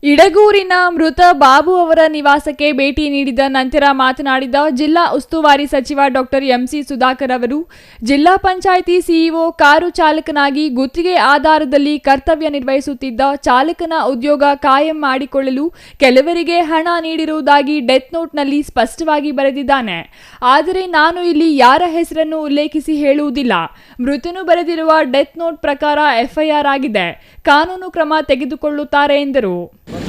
ಇಡಗೂರಿನ ಮೃತ ಬಾಬು ಅವರ ನಿವಾಸಕ್ಕೆ ಭೇಟಿ ನೀಡಿದ ನಂತರ ಮಾತನಾಡಿದ ಜಿಲ್ಲಾ ಉಸ್ತುವಾರಿ ಸಚಿವ ಡಾಕ್ಟರ್ ಎಂಸಿ ಸುಧಾಕರ್ ಅವರು, ಜಿಲ್ಲಾ ಪಂಚಾಯಿತಿ ಸಿಇಒ ಕಾರು ಚಾಲಕನಾಗಿ ಗುತ್ತಿಗೆ ಆಧಾರದಲ್ಲಿ ಕರ್ತವ್ಯ ನಿರ್ವಹಿಸುತ್ತಿದ್ದ ಚಾಲಕನ ಉದ್ಯೋಗ ಕಾಯಂ ಮಾಡಿಕೊಳ್ಳಲು ಕೆಲವರಿಗೆ ಹಣ ನೀಡಿರುವುದಾಗಿ ಡೆತ್ ನೋಟ್ನಲ್ಲಿ ಸ್ಪಷ್ಟವಾಗಿ ಬರೆದಿದ್ದಾನೆ. ಆದರೆ ನಾನು ಇಲ್ಲಿ ಯಾರ ಹೆಸರನ್ನು ಉಲ್ಲೇಖಿಸಿ ಹೇಳುವುದಿಲ್ಲ. ಮೃತನು ಬರೆದಿರುವ ಡೆತ್ ನೋಟ್ ಪ್ರಕಾರ ಎಫ್ಐಆರ್ ಆಗಿದೆ. ಕಾನೂನು ಕ್ರಮ ತೆಗೆದುಕೊಳ್ಳುತ್ತಾರೆ ಎಂದರು.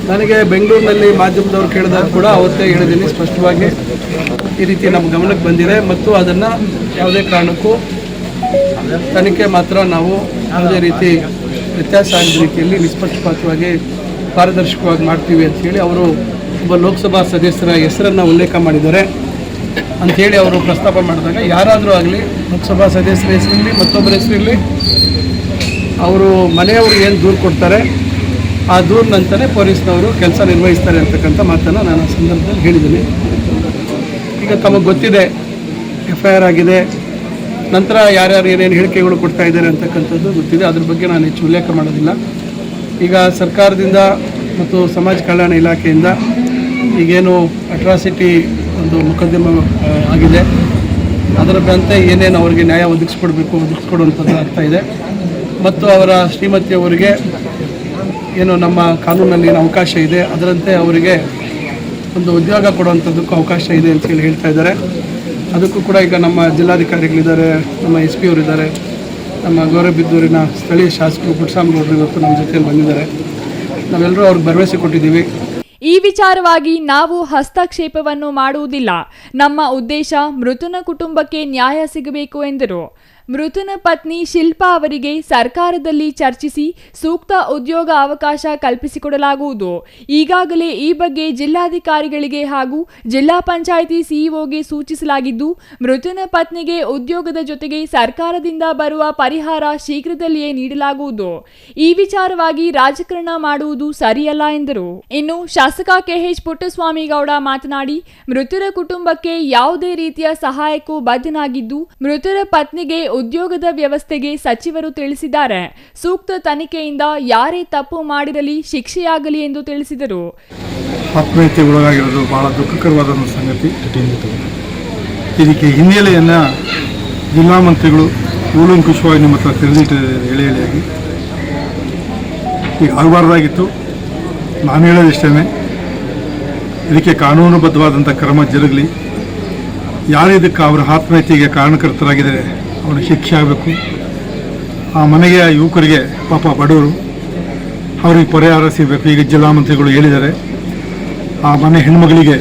ನನಗೆ ಬೆಂಗಳೂರಿನಲ್ಲಿ ಮಾಧ್ಯಮದವರು ಕೇಳಿದಾಗ ಕೂಡ ಅವತ್ತೇ ಹೇಳಿದ್ದೀನಿ ಸ್ಪಷ್ಟವಾಗಿ, ಈ ರೀತಿ ನಮ್ಮ ಗಮನಕ್ಕೆ ಬಂದಿದೆ ಮತ್ತು ಅದನ್ನು ಯಾವುದೇ ಕಾರಣಕ್ಕೂ ತನಿಖೆ ಮಾತ್ರ ನಾವು ಯಾವುದೇ ರೀತಿ ವ್ಯತ್ಯಾಸ ಆಗದ ರೀತಿಯಲ್ಲಿ ನಿಷ್ಪಕ್ಷಪಾತವಾಗಿ ಪಾರದರ್ಶಕವಾಗಿ ಮಾಡ್ತೀವಿ ಅಂಥೇಳಿ ಅವರು ಒಬ್ಬ ಲೋಕಸಭಾ ಸದಸ್ಯರ ಹೆಸರನ್ನು ಉಲ್ಲೇಖ ಮಾಡಿದ್ದಾರೆ ಅಂಥೇಳಿ ಅವರು ಪ್ರಸ್ತಾಪ ಮಾಡಿದಾಗ, ಯಾರಾದರೂ ಆಗಲಿ ಲೋಕಸಭಾ ಸದಸ್ಯರ ಹೆಸರಿರಲಿ ಮತ್ತೊಬ್ಬರ ಹೆಸರಿರಲಿ, ಅವರು ಮನೆಯವರು ಏನು ದೂರು ಕೊಡ್ತಾರೆ ಆ ದೂರಿನಂತಲೇ ಪೊಲೀಸ್ನವರು ಕೆಲಸ ನಿರ್ವಹಿಸ್ತಾರೆ ಅಂತಕ್ಕಂಥ ಮಾತನ್ನು ನಾನು ಆ ಸಂದರ್ಭದಲ್ಲಿ ಹೇಳಿದ್ದೀನಿ. ಈಗ ತಮಗೆ ಗೊತ್ತಿದೆ, ಎಫ್ಐಆರ್ ಆಗಿದೆ, ನಂತರ ಯಾರ್ಯಾರು ಏನೇನು ಹೇಳಿಕೆಗಳು ಕೊಡ್ತಾ ಇದ್ದಾರೆ ಅಂತಕ್ಕಂಥದ್ದು ಗೊತ್ತಿದೆ. ಅದ್ರ ಬಗ್ಗೆ ನಾನು ಹೆಚ್ಚು ಉಲ್ಲೇಖ ಮಾಡೋದಿಲ್ಲ. ಈಗ ಸರ್ಕಾರದಿಂದ ಮತ್ತು ಸಮಾಜ ಕಲ್ಯಾಣ ಇಲಾಖೆಯಿಂದ ಈಗೇನು ಅಟ್ರಾಸಿಟಿ ಒಂದು ಮೊಕದ್ದಮೆ ಆಗಿದೆ, ಅದರಂತೆ ಏನೇನು ಅವರಿಗೆ ನ್ಯಾಯ ಒದಗಿಸ್ಕೊಡುವಂಥದ್ದು ಆಗ್ತಾ ಇದೆ ಮತ್ತು ಅವರ ಶ್ರೀಮತಿಯವರಿಗೆ ಏನು ನಮ್ಮ ಕಾನೂನಲ್ಲಿ ಏನು ಅವಕಾಶ ಇದೆ ಅದರಂತೆ ಅವರಿಗೆ ಒಂದು ಉದ್ಯೋಗ ಕೊಡುವಂಥದ್ದಕ್ಕೂ ಅವಕಾಶ ಇದೆ ಅಂತ ಹೇಳ್ತಾ ಇದ್ದಾರೆ. ಅದಕ್ಕೂ ಕೂಡ ಈಗ ನಮ್ಮ ಜಿಲ್ಲಾಧಿಕಾರಿಗಳಿದ್ದಾರೆ, ನಮ್ಮ SP ಅವರಿದ್ದಾರೆ, ನಮ್ಮ ಗೌರಬಿದ್ದೂರಿನ ಸ್ಥಳೀಯ ಶಾಸಕರು ಪುಟ್ಟಸ್ವಾಮಿಗೌಡರು ಇವತ್ತು ನಮ್ಮ ಜೊತೆಯಲ್ಲಿ ಬಂದಿದ್ದಾರೆ. ನಾವೆಲ್ಲರೂ ಅವ್ರಿಗೆ ಭರವಸೆ ಕೊಟ್ಟಿದ್ದೀವಿ. ಈ ವಿಚಾರವಾಗಿ ನಾವು ಹಸ್ತಕ್ಷೇಪವನ್ನು ಮಾಡುವುದಿಲ್ಲ. ನಮ್ಮ ಉದ್ದೇಶ ಮೃತನ ಕುಟುಂಬಕ್ಕೆ ನ್ಯಾಯ ಸಿಗಬೇಕು ಎಂದರು. ಮೃತನ ಪತ್ನಿ ಶಿಲ್ಪಾ ಅವರಿಗೆ ಸರ್ಕಾರದಲ್ಲಿ ಚರ್ಚಿಸಿ ಸೂಕ್ತ ಉದ್ಯೋಗ ಅವಕಾಶ ಕಲ್ಪಿಸಿಕೊಡಲಾಗುವುದು. ಈಗಾಗಲೇ ಈ ಬಗ್ಗೆ ಜಿಲ್ಲಾಧಿಕಾರಿಗಳಿಗೆ ಹಾಗೂ ಜಿಲ್ಲಾ ಪಂಚಾಯಿತಿ ಸಿಇಒಗೆ ಸೂಚಿಸಲಾಗಿದ್ದು, ಮೃತನ ಪತ್ನಿಗೆ ಉದ್ಯೋಗದ ಜೊತೆಗೆ ಸರ್ಕಾರದಿಂದ ಬರುವ ಪರಿಹಾರ ಶೀಘ್ರದಲ್ಲಿಯೇ ನೀಡಲಾಗುವುದು. ಈ ವಿಚಾರವಾಗಿ ರಾಜಕಾರಣ ಮಾಡುವುದು ಸರಿಯಲ್ಲ ಎಂದರು. ಇನ್ನು ಶಾಸಕ KH ಪುಟ್ಟಸ್ವಾಮಿಗೌಡ ಮಾತನಾಡಿ, ಮೃತರ ಕುಟುಂಬಕ್ಕೆ ಯಾವುದೇ ರೀತಿಯ ಸಹಾಯಕ್ಕೂ ಬದ್ಧನಾಗಿದ್ದು, ಮೃತರ ಪತ್ನಿಗೆ ಉದ್ಯೋಗದ ವ್ಯವಸ್ಥೆಗೆ ಸಚಿವರು ತಿಳಿಸಿದ್ದಾರೆ. ಸೂಕ್ತ ತನಿಖೆಯಿಂದ ಯಾರೇ ತಪ್ಪು ಮಾಡಿರಲಿ ಶಿಕ್ಷೆಯಾಗಲಿ ಎಂದು ತಿಳಿಸಿದರು. ಆತ್ಮಹತ್ಯೆಗೊಳಗಾಗಿರೋದು ಬಹಳ ದುಃಖಕರವಾದ ಸಂಗತಿ. ಇದಕ್ಕೆ ಹಿನ್ನೆಲೆಯನ್ನು ಜಿಲ್ಲಾ ಮಂತ್ರಿಗಳು ಕೂಲಂಕುಷವಾಗಿ ನಿಮ್ಮ ಹತ್ರ ತಿಳಿದಿಟ್ಟಿದ್ದಾರೆ. ಎಳೆಯಾಗಿ ಈಗ ಆಗಬಾರ್ದಾಗಿತ್ತು. ನಾನು ಹೇಳೋದಿಷ್ಟೇ, ಇದಕ್ಕೆ ಕಾನೂನುಬದ್ಧವಾದಂಥ ಕ್ರಮ ಜರುಗಲಿ. ಯಾರಿದಕ್ಕೆ ಅವರ ಆತ್ಮಹತ್ಯೆಗೆ ಕಾರಣಕರ್ತರಾಗಿದ್ದಾರೆ ಅವನಿಗೆ ಶಿಕ್ಷೆ ಆಗಬೇಕು. ಆ ಮನೆಗೆ ಯುವಕರಿಗೆ, ಪಾಪ ಬಡವರು, ಅವರಿಗೆ ಪರಿಹಾರ ಸಿಗಬೇಕು. ಈಗ ಜಿಲ್ಲಾ ಮಂತ್ರಿಗಳು ಹೇಳಿದ್ದಾರೆ, ಆ ಮನೆ ಹೆಣ್ಮಗಳಿಗೆ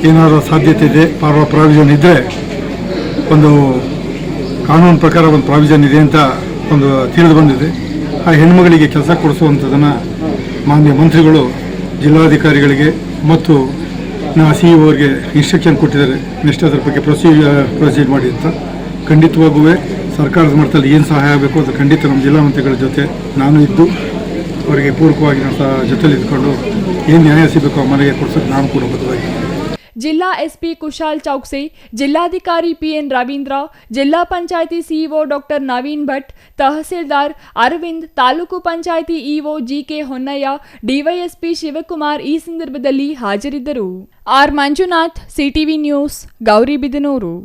ಏನಾದರೂ ಸಾಧ್ಯತೆ ಇದೆ, ಪ್ರಾವಿಷನ್ ಇದ್ದರೆ, ಒಂದು ಕಾನೂನು ಪ್ರಕಾರ ಒಂದು ಪ್ರಾವಿಷನ್ ಇದೆ ಅಂತ ಒಂದು ತಿಳಿದು ಬಂದಿದೆ. ಆ ಹೆಣ್ಮಗಳಿಗೆ ಕೆಲಸ ಕೊಡಿಸುವಂಥದ್ದನ್ನು ಮಾನ್ಯ ಮಂತ್ರಿಗಳು ಜಿಲ್ಲಾಧಿಕಾರಿಗಳಿಗೆ ಮತ್ತು CEOಗೆ ಇನ್ಸ್ಟ್ರಕ್ಷನ್ ಕೊಟ್ಟಿದ್ದಾರೆ. ನೆಕ್ಸ್ಟ್ ಅದರ ಬಗ್ಗೆ ಪ್ರೊಸೀಡ್ ಮಾಡಿ ಅಂತ. ಖಂಡಿತವಾಗೂ ಸರ್ಕಾರದ ಮಟ್ಟದಲ್ಲಿ ಏನು ಸಹಾಯ ಆಗಬೇಕು ಅದು ಖಂಡಿತ ನಮ್ಮ ಜಿಲ್ಲಾ ಮಂತ್ರಿಗಳ ಜೊತೆ ನಾನು ಇದ್ದು ಅವರಿಗೆ ಪೂರಕವಾಗಿ ನಾವು ಜೊತೆಲಿ ಇದ್ಕೊಂಡು ಏನು ನ್ಯಾಯ ಸಿಗಬೇಕು ಆ ಮನೆಗೆ ಕೊಡ್ಸೋಕ್ಕೆ ನಾನು ಕೂಡ ಬದ್ಧವಾಗಿ. ಜಿಲ್ಲಾ SP ಕುಶಾಲ್ ಚೌಕ್ಸೆ, ಜಿಲ್ಲಾಧಿಕಾರಿ PN ರವೀಂದ್ರ, ಜಿಲ್ಲಾ ಪಂಚಾಯಿತಿ CEO ಡಾಕ್ಟರ್ ನವೀನ್ ಭಟ್, ತಹಸೀಲ್ದಾರ್ Arvind, taluk panchayat EO GK Honnaiah, DYSP Shivakumar ಈ ಸಂದರ್ಭದಲ್ಲಿ ಹಾಜರಿದ್ದರು. R Manjunath, CTV news, Gauribidanur.